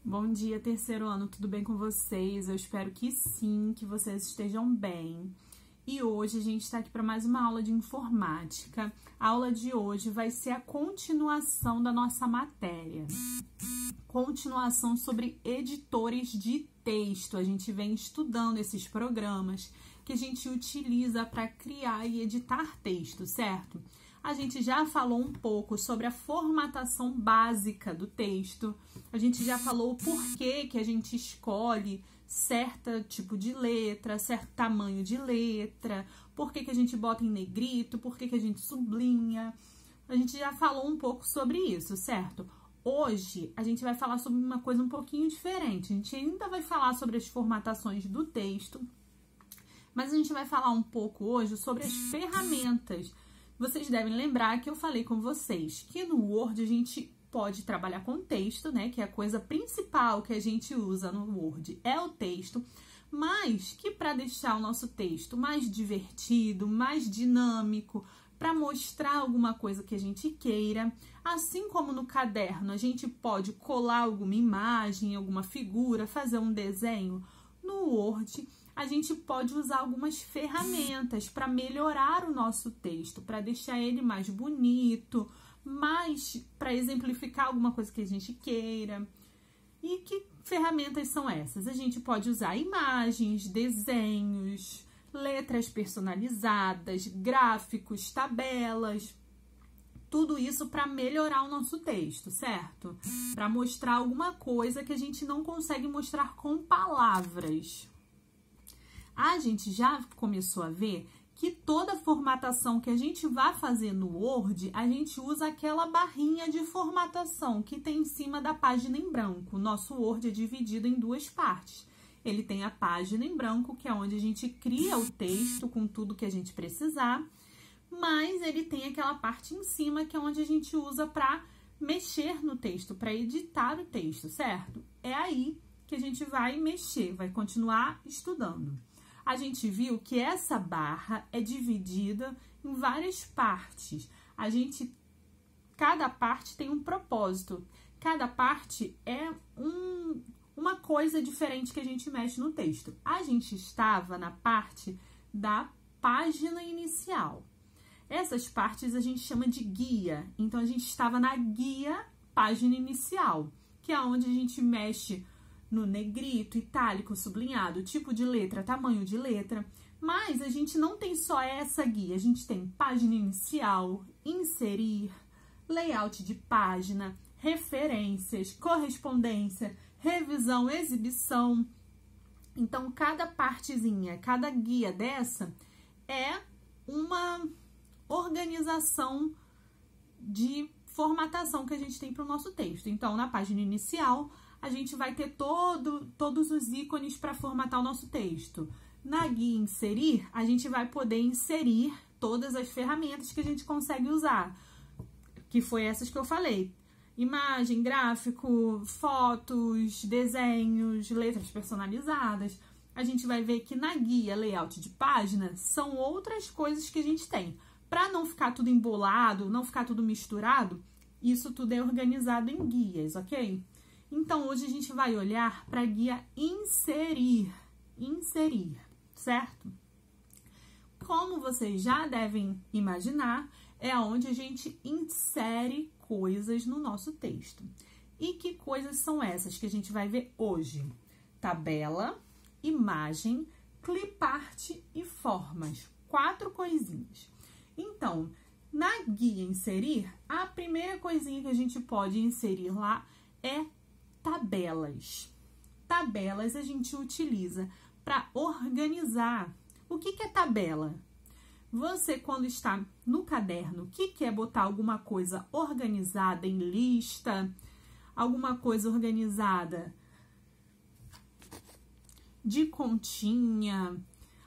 Bom dia, terceiro ano, tudo bem com vocês? Eu espero que sim, que vocês estejam bem. E hoje a gente está aqui para mais uma aula de informática. A aula de hoje vai ser a continuação da nossa matéria. Continuação sobre editores de texto. A gente vem estudando esses programas que a gente utiliza para criar e editar texto, certo? A gente já falou um pouco sobre a formatação básica do texto. A gente já falou o porquê que a gente escolhe certo tipo de letra, certo tamanho de letra, por que a gente bota em negrito, por que a gente sublinha. A gente já falou um pouco sobre isso, certo? Hoje a gente vai falar sobre uma coisa um pouquinho diferente. A gente ainda vai falar sobre as formatações do texto, mas a gente vai falar um pouco hoje sobre as ferramentas. Vocês devem lembrar que eu falei com vocês que no Word a gente pode trabalhar com texto, né? Que é a coisa principal que a gente usa no Word é o texto, mas que para deixar o nosso texto mais divertido, mais dinâmico, para mostrar alguma coisa que a gente queira, assim como no caderno a gente pode colar alguma imagem, alguma figura, fazer um desenho, no Word a gente pode usar algumas ferramentas para melhorar o nosso texto, para deixar ele mais bonito, mais para exemplificar alguma coisa que a gente queira. E que ferramentas são essas? A gente pode usar imagens, desenhos, letras personalizadas, gráficos, tabelas, tudo isso para melhorar o nosso texto, certo? Para mostrar alguma coisa que a gente não consegue mostrar com palavras. A gente já começou a ver que toda formatação que a gente vai fazer no Word, a gente usa aquela barrinha de formatação que tem em cima da página em branco. O nosso Word é dividido em duas partes. Ele tem a página em branco, que é onde a gente cria o texto com tudo que a gente precisar, mas ele tem aquela parte em cima que é onde a gente usa para mexer no texto, para editar o texto, certo? É aí que a gente vai mexer, vai continuar estudando. A gente viu que essa barra é dividida em várias partes. Cada parte tem um propósito. Cada parte é uma coisa diferente que a gente mexe no texto. A gente estava na parte da página inicial. Essas partes a gente chama de guia. Então, a gente estava na guia página inicial, que é onde a gente mexe no negrito, itálico, sublinhado, tipo de letra, tamanho de letra. Mas a gente não tem só essa guia, a gente tem página inicial, inserir, layout de página, referências, correspondência, revisão, exibição. Então, cada partezinha, cada guia dessa é uma organização de formatação que a gente tem para o nosso texto. Então, na página inicial, a gente vai ter todos os ícones para formatar o nosso texto. Na guia inserir, a gente vai poder inserir todas as ferramentas que a gente consegue usar, que foi essas que eu falei. Imagem, gráfico, fotos, desenhos, letras personalizadas. A gente vai ver que na guia layout de página são outras coisas que a gente tem. Para não ficar tudo embolado, não ficar tudo misturado, isso tudo é organizado em guias, ok? Então, hoje a gente vai olhar para a guia inserir, certo? Como vocês já devem imaginar, é onde a gente insere coisas no nosso texto. E que coisas são essas que a gente vai ver hoje? Tabela, imagem, clipart e formas. 4 coisinhas. Então, na guia inserir, a primeira coisinha que a gente pode inserir lá é tabelas. Tabelas a gente utiliza para organizar. O que é tabela? Você, quando está no caderno, que quer botar alguma coisa organizada em lista, alguma coisa organizada de continha,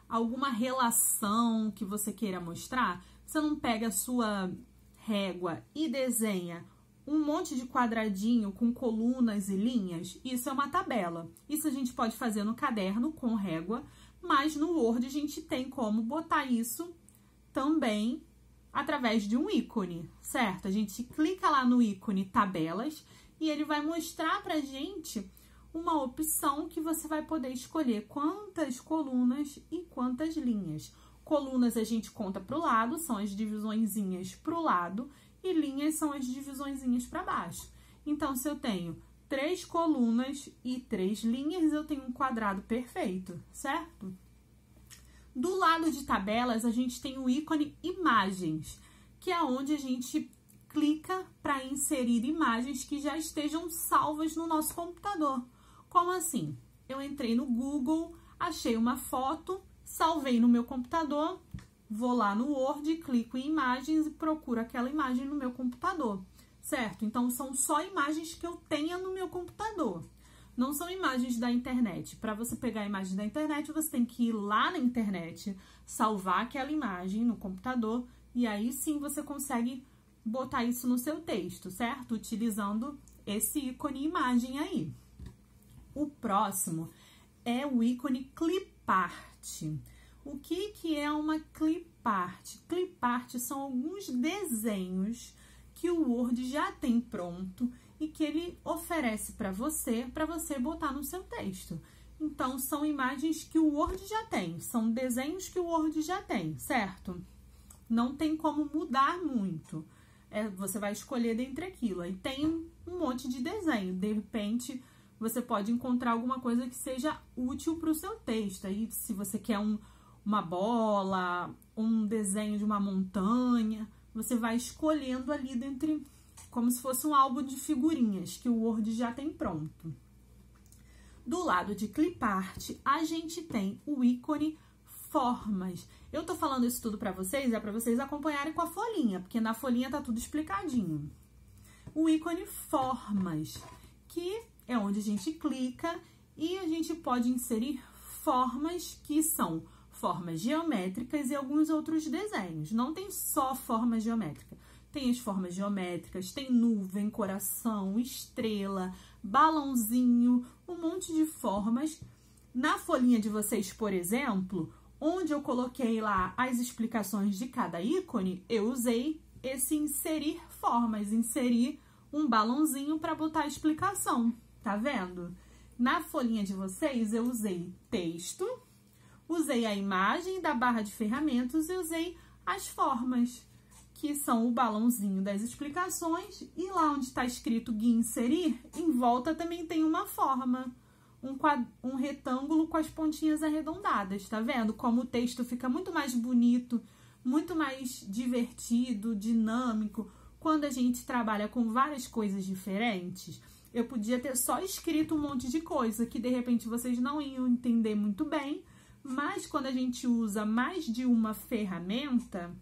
alguma relação que você queira mostrar, você não pega a sua régua e desenha um monte de quadradinho com colunas e linhas? Isso é uma tabela. Isso a gente pode fazer no caderno com régua, mas no Word a gente tem como botar isso também através de um ícone, certo? A gente clica lá no ícone tabelas e ele vai mostrar pra gente uma opção que você vai poder escolher quantas colunas e quantas linhas. Colunas a gente conta para o lado, são as divisõezinhas para o lado, e linhas são as divisõezinhas para baixo. Então, se eu tenho 3 colunas e 3 linhas, eu tenho um quadrado perfeito, certo? Do lado de tabelas, a gente tem o ícone imagens, que é onde a gente clica para inserir imagens que já estejam salvas no nosso computador. Como assim? Eu entrei no Google, achei uma foto, salvei no meu computador, vou lá no Word, clico em imagens e procuro aquela imagem no meu computador, certo? Então, são só imagens que eu tenha no meu computador. Não são imagens da internet. Para você pegar a imagem da internet, você tem que ir lá na internet, salvar aquela imagem no computador e aí sim você consegue botar isso no seu texto, certo? Utilizando esse ícone imagem aí. O próximo é o ícone clipart. O que é uma clipart? Clipart são alguns desenhos que o Word já tem pronto e que ele oferece para você botar no seu texto. Então, são imagens que o Word já tem, são desenhos que o Word já tem, certo? Não tem como mudar muito. Você vai escolher dentre aquilo. Aí tem um monte de desenho. De repente, você pode encontrar alguma coisa que seja útil para o seu texto. Aí, se você quer uma bola, um desenho de uma montanha, você vai escolhendo ali dentre, como se fosse um álbum de figurinhas que o Word já tem pronto. Do lado de clipart, a gente tem o ícone formas. Eu tô falando isso tudo para vocês, é para vocês acompanharem com a folhinha, porque na folhinha tá tudo explicadinho. O ícone formas, que é onde a gente clica e a gente pode inserir formas que são formas geométricas e alguns outros desenhos. Não tem só forma geométrica. Tem as formas geométricas, tem nuvem, coração, estrela, balãozinho, um monte de formas. Na folhinha de vocês, por exemplo, onde eu coloquei lá as explicações de cada ícone, eu usei esse inserir formas, inserir um balãozinho para botar a explicação, tá vendo? Na folhinha de vocês, eu usei texto, usei a imagem da barra de ferramentas e usei as formas, que são o balãozinho das explicações, e lá onde está escrito guia inserir, em volta também tem uma forma, um retângulo com as pontinhas arredondadas, tá vendo? Como o texto fica muito mais bonito, muito mais divertido, dinâmico, quando a gente trabalha com várias coisas diferentes. Eu podia ter só escrito um monte de coisa que de repente vocês não iam entender muito bem, mas quando a gente usa mais de uma ferramenta,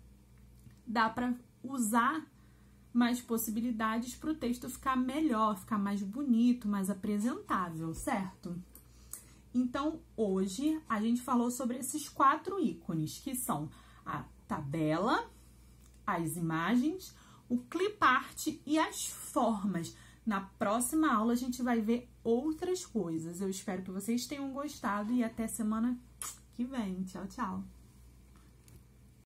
dá para usar mais possibilidades para o texto ficar melhor, ficar mais bonito, mais apresentável, certo? Então, hoje a gente falou sobre esses 4 ícones, que são a tabela, as imagens, o clipart e as formas. Na próxima aula a gente vai ver outras coisas. Eu espero que vocês tenham gostado e até semana que vem. Tchau, tchau!